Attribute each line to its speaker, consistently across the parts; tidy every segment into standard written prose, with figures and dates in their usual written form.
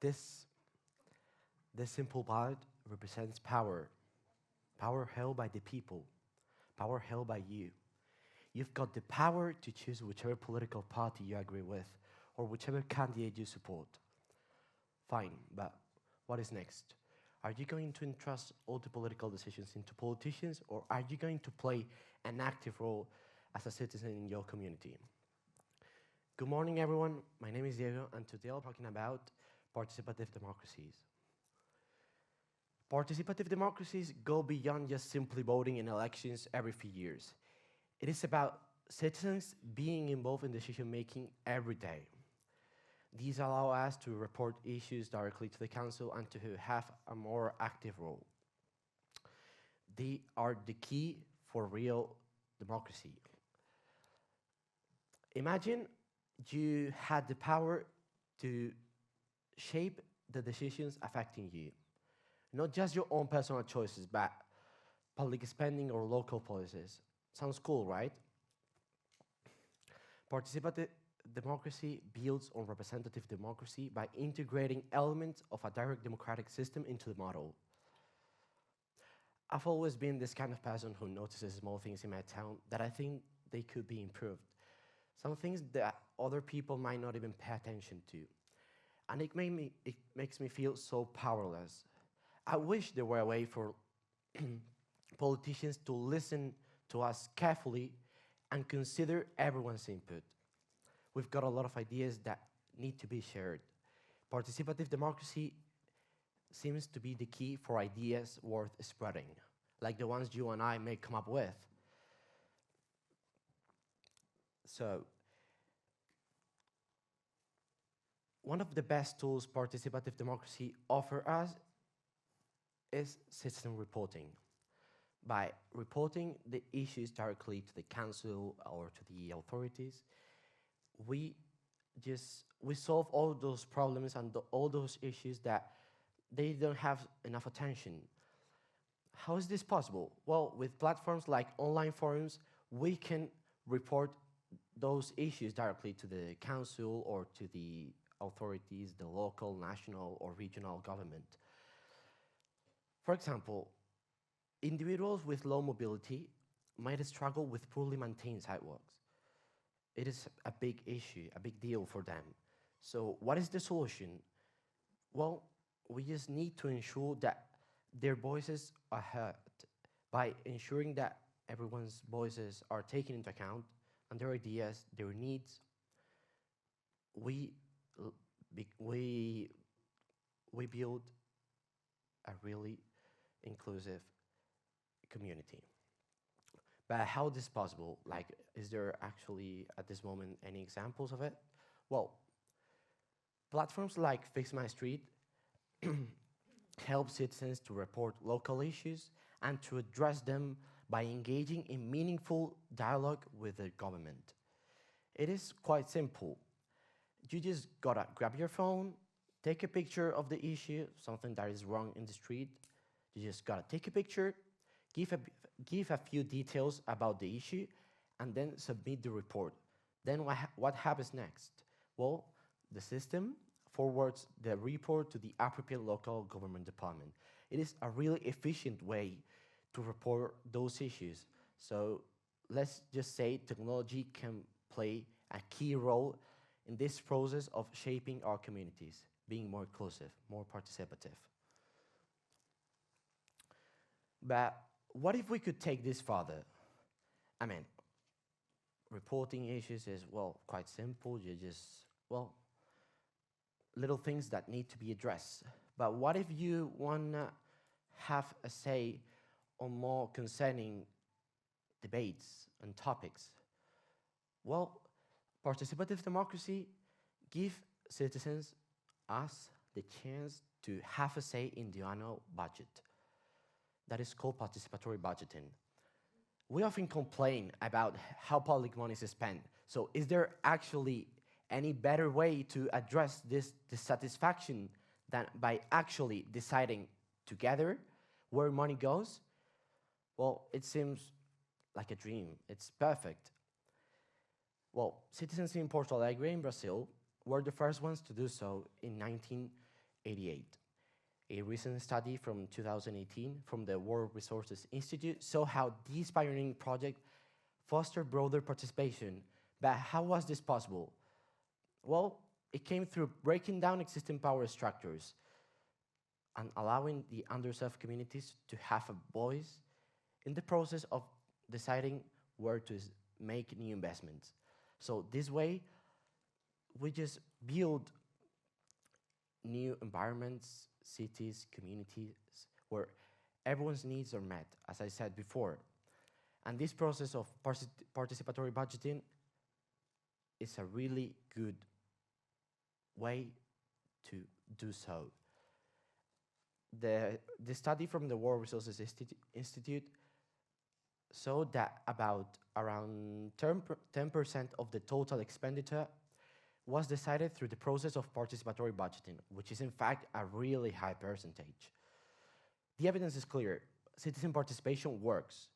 Speaker 1: This, this simple ballot represents power, power held by the people, power held by you. You've got the power to choose whichever political party you agree with or whichever candidate you support. Fine, but what is next? Are you going to entrust all the political decisions into politicians, or are you going to play an active role as a citizen in your community? Good morning, everyone. My name is Diego, and today I'm talking about participative democracies. Participative democracies go beyond just simply voting in elections every few years. It is about citizens being involved in decision making every day. These allow us to report issues directly to the council and to have a more active role. They are the key for real democracy. Imagine you had the power to shape the decisions affecting you. Not just your own personal choices, but public spending or local policies. Sounds cool, right? Participative democracy builds on representative democracy by integrating elements of a direct democratic system into the model. I've always been this kind of person who notices small things in my town that I think they could be improved. Some things that other people might not even pay attention to. And it makes me feel so powerless. I wish there were a way for politicians to listen to us carefully and consider everyone's input. We've got a lot of ideas that need to be shared. Participative democracy seems to be the key for ideas worth spreading, like the ones you and I may come up with. So, one of the best tools participative democracy offers us is citizen reporting. By reporting the issues directly to the council or to the authorities, we solve all those problems and all those issues that they don't have enough attention. How is this possible? Well, with platforms like online forums, we can report those issues directly to the council or to the authorities, the local, national, or regional government. For example, individuals with low mobility might struggle with poorly maintained sidewalks. It is a big issue, a big deal for them. So what is the solution? Well, we just need to ensure that their voices are heard by ensuring that everyone's voices are taken into account and their ideas, their needs. We build a really inclusive community. But how is this possible? Like, is there actually, at this moment, any examples of it? Well, platforms like Fix My Street help citizens to report local issues and to address them by engaging in meaningful dialogue with the government. It is quite simple. You just gotta grab your phone, take a picture of the issue, something that is wrong in the street. You just gotta take a picture, give a few details about the issue, and then submit the report. Then what happens next? Well, the system forwards the report to the appropriate local government department. It is a really efficient way to report those issues. So let's just say technology can play a key role in this process of shaping our communities, being more inclusive, more participative. But what if we could take this further? I mean, reporting issues is, well, quite simple. You just, well, little things that need to be addressed. But what if you want to have a say on more concerning debates and topics? Well, participative democracy gives citizens, us, the chance to have a say in the annual budget. That is called participatory budgeting. We often complain about how public money is spent. So is there actually any better way to address this dissatisfaction than by actually deciding together where money goes? Well, it seems like a dream. It's perfect. Well, citizens in Porto Alegre in Brazil were the first ones to do so in 1988. A recent study from 2018 from the World Resources Institute saw how this pioneering project fostered broader participation. But how was this possible? Well, it came through breaking down existing power structures and allowing the underserved communities to have a voice in the process of deciding where to make new investments. So this way, we just build new environments, cities, communities, where everyone's needs are met, as I said before. And this process of participatory budgeting is a really good way to do so. The study from the World Resources Institute showed that around 10% of the total expenditure was decided through the process of participatory budgeting, which is in fact a really high percentage. The evidence is clear. Citizen participation works.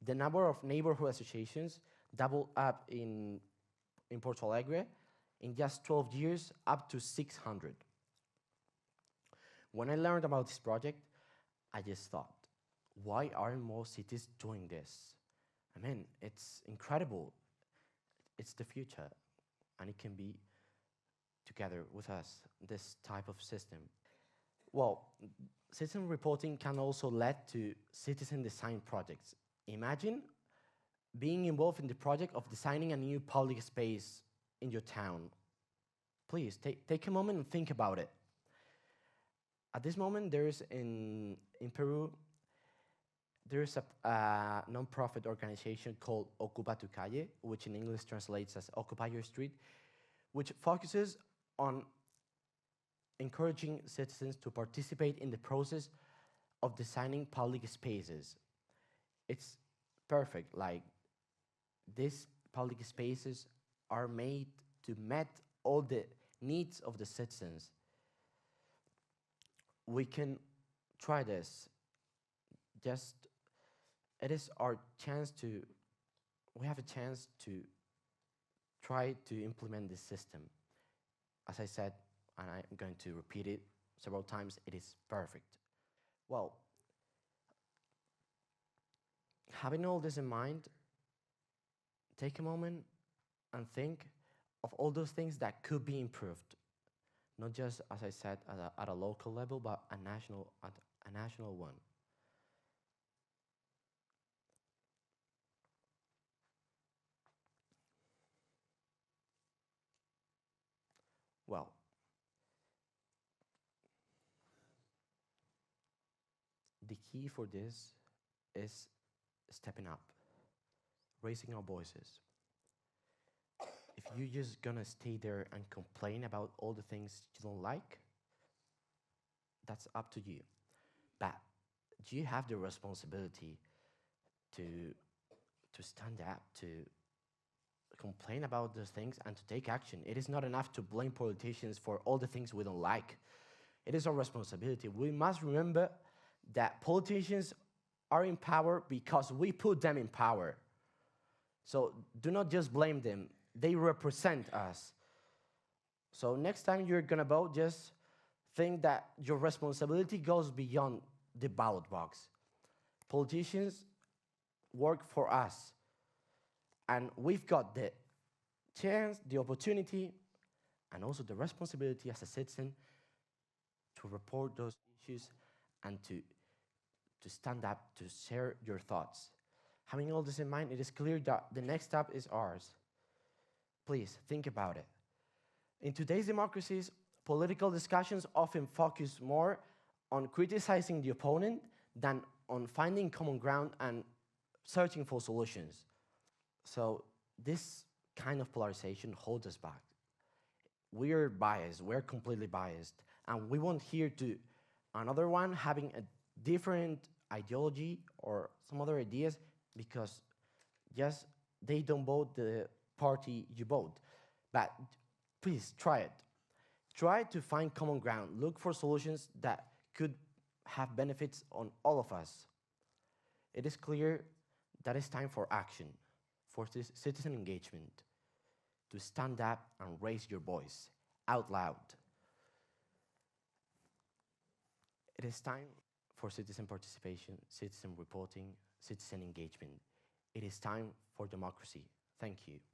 Speaker 1: The number of neighborhood associations doubled up in Porto Alegre in just 12 years, up to 600. When I learned about this project, I just thought, why aren't more cities doing this? I mean, it's incredible. It's the future, and it can be together with us, this type of system. Well, citizen reporting can also lead to citizen design projects. Imagine being involved in the project of designing a new public space in your town. Please, take a moment and think about it. At this moment, there's in Peru, there's a non-profit organization called Ocupa tu Calle, which in English translates as Occupy Your Street, which focuses on encouraging citizens to participate in the process of designing public spaces. It's perfect, like these public spaces are made to meet all the needs of the citizens. We can try this. Just, it is our chance to, we have a chance to try to implement this system. As I said, and I'm going to repeat it several times, it is perfect. Well, having all this in mind, take a moment and think of all those things that could be improved. Not just, as I said, at a local level, but a national one. Well, the key for this is stepping up, raising our voices. If you're just gonna stay there and complain about all the things you don't like, that's up to you. But you have the responsibility to stand up, to complain about those things and to take action. It is not enough to blame politicians for all the things we don't like. It is our responsibility. We must remember that politicians are in power because we put them in power. So do not just blame them. They represent us. So next time you're gonna vote, just think that your responsibility goes beyond the ballot box. Politicians work for us. And we've got the chance, the opportunity, and also the responsibility as a citizen to report those issues and to stand up, to share your thoughts. Having all this in mind, it is clear that the next step is ours. Please, think about it. In today's democracies, political discussions often focus more on criticizing the opponent than on finding common ground and searching for solutions. So this kind of polarization holds us back. We are biased, we're completely biased, and we won't hear to another one having a different ideology or some other ideas because just they don't vote the party you vote. But please try it. Try to find common ground. Look for solutions that could have benefits on all of us. It is clear that it's time for action, for citizen engagement, to stand up and raise your voice out loud. It is time for citizen participation, citizen reporting, citizen engagement. It is time for democracy. Thank you.